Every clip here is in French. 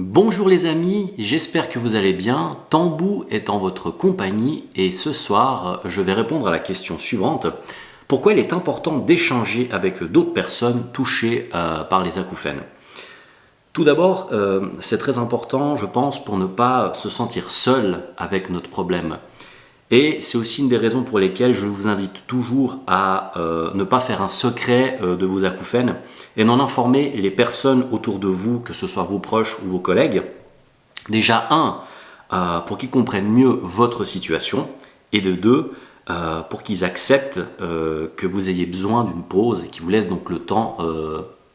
Bonjour les amis, j'espère que vous allez bien. Tambou est en votre compagnie et ce soir, je vais répondre à la question suivante. Pourquoi il est important d'échanger avec d'autres personnes touchées par les acouphènes? Tout d'abord, c'est très important, je pense, pour ne pas se sentir seul avec notre problème. Et c'est aussi une des raisons pour lesquelles je vous invite toujours à ne pas faire un secret de vos acouphènes et d'en informer les personnes autour de vous, que ce soit vos proches ou vos collègues. Déjà, pour qu'ils comprennent mieux votre situation, et de deux, pour qu'ils acceptent que vous ayez besoin d'une pause et qu'ils vous laissent donc le temps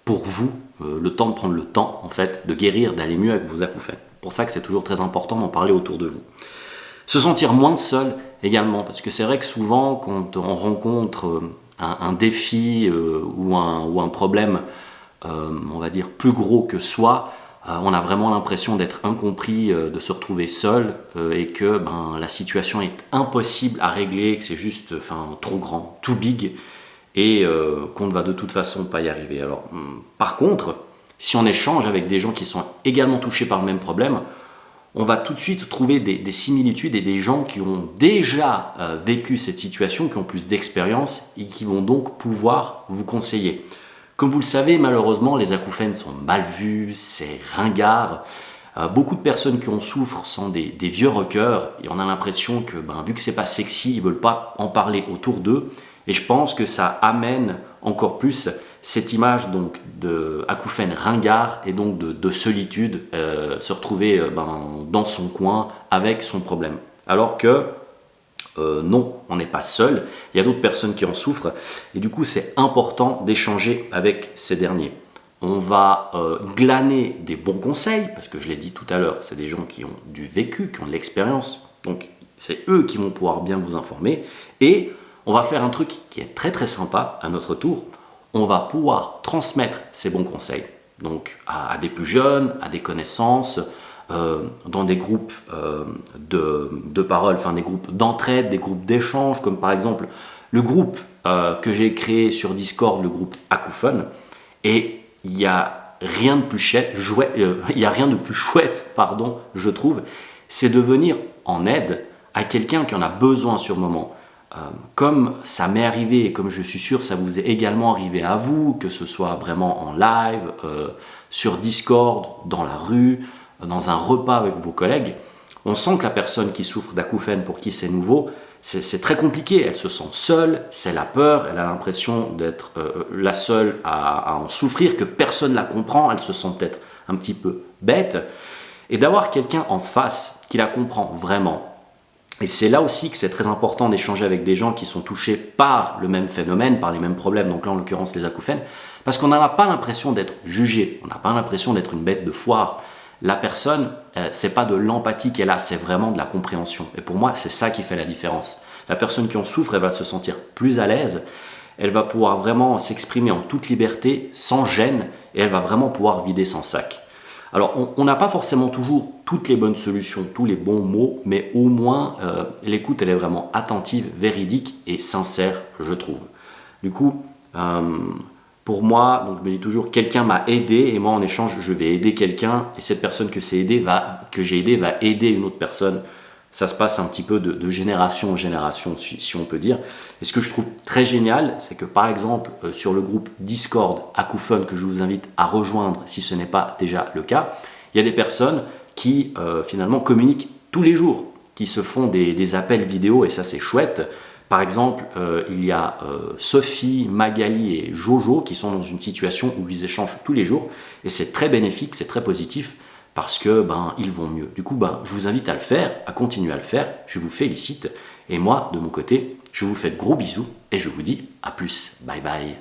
pour vous, le temps de prendre le temps en fait de guérir, d'aller mieux avec vos acouphènes. C'est pour ça que c'est toujours très important d'en parler autour de vous. Se sentir moins seul également, parce que c'est vrai que souvent quand on rencontre un défi ou un problème, on va dire plus gros que soi, on a vraiment l'impression d'être incompris, de se retrouver seul et que la situation est impossible à régler, que c'est juste trop grand, too big et qu'on ne va de toute façon pas y arriver. Alors, par contre, si on échange avec des gens qui sont également touchés par le même problème, on va tout de suite trouver des similitudes et des gens qui ont déjà vécu cette situation, qui ont plus d'expérience et qui vont donc pouvoir vous conseiller. Comme vous le savez, malheureusement, les acouphènes sont mal vus, c'est ringard. Beaucoup de personnes qui en souffrent sont des vieux rockers et on a l'impression que, vu que c'est pas sexy, ils veulent pas en parler autour d'eux. Et je pense que ça amène encore plus cette image donc de acouphène ringard et donc de solitude, se retrouver dans son coin avec son problème. Alors que non, on n'est pas seul, il y a d'autres personnes qui en souffrent et du coup c'est important d'échanger avec ces derniers. On va glaner des bons conseils, parce que je l'ai dit tout à l'heure, c'est des gens qui ont du vécu, qui ont de l'expérience, donc c'est eux qui vont pouvoir bien vous informer et on va faire un truc qui est très très sympa à notre tour. On va pouvoir transmettre ces bons conseils donc à des plus jeunes, à des connaissances, dans des groupes de parole, des groupes d'entraide, des groupes d'échange, comme par exemple le groupe que j'ai créé sur Discord, le groupe Acouphone. Et il n'y a rien de plus chouette, je trouve, c'est de venir en aide à quelqu'un qui en a besoin sur le moment. Comme ça m'est arrivé et comme je suis sûr ça vous est également arrivé à vous, que ce soit vraiment en live, sur Discord, dans la rue, dans un repas avec vos collègues, on sent que la personne qui souffre d'acouphènes, pour qui c'est nouveau, c'est très compliqué, elle se sent seule, c'est la peur, elle a l'impression d'être la seule à en souffrir, que personne ne la comprend, elle se sent peut-être un petit peu bête, et d'avoir quelqu'un en face qui la comprend vraiment. Et c'est là aussi que c'est très important d'échanger avec des gens qui sont touchés par le même phénomène, par les mêmes problèmes, donc là en l'occurrence les acouphènes, parce qu'on n'a pas l'impression d'être jugé, on n'a pas l'impression d'être une bête de foire. La personne, c'est pas de l'empathie qu'elle a, c'est vraiment de la compréhension. Et pour moi, c'est ça qui fait la différence. La personne qui en souffre, elle va se sentir plus à l'aise, elle va pouvoir vraiment s'exprimer en toute liberté, sans gêne, et elle va vraiment pouvoir vider son sac. Alors, on n'a pas forcément toujours toutes les bonnes solutions, tous les bons mots, mais au moins, l'écoute, elle est vraiment attentive, véridique et sincère, je trouve. Du coup, pour moi, donc je me dis toujours, quelqu'un m'a aidé et moi, en échange, je vais aider quelqu'un et cette personne que j'ai aidée va aider une autre personne. Ça se passe un petit peu de génération en génération, si on peut dire. Et ce que je trouve très génial, c'est que par exemple, sur le groupe Discord Acouphone, que je vous invite à rejoindre si ce n'est pas déjà le cas, il y a des personnes qui finalement communiquent tous les jours, qui se font des appels vidéo et ça c'est chouette. Par exemple, il y a Sophie, Magali et Jojo qui sont dans une situation où ils échangent tous les jours et c'est très bénéfique, c'est très positif. Parce que ils vont mieux. Du coup, je vous invite à le faire, à continuer à le faire. Je vous félicite. Et moi, de mon côté, je vous fais de gros bisous et je vous dis à plus. Bye bye.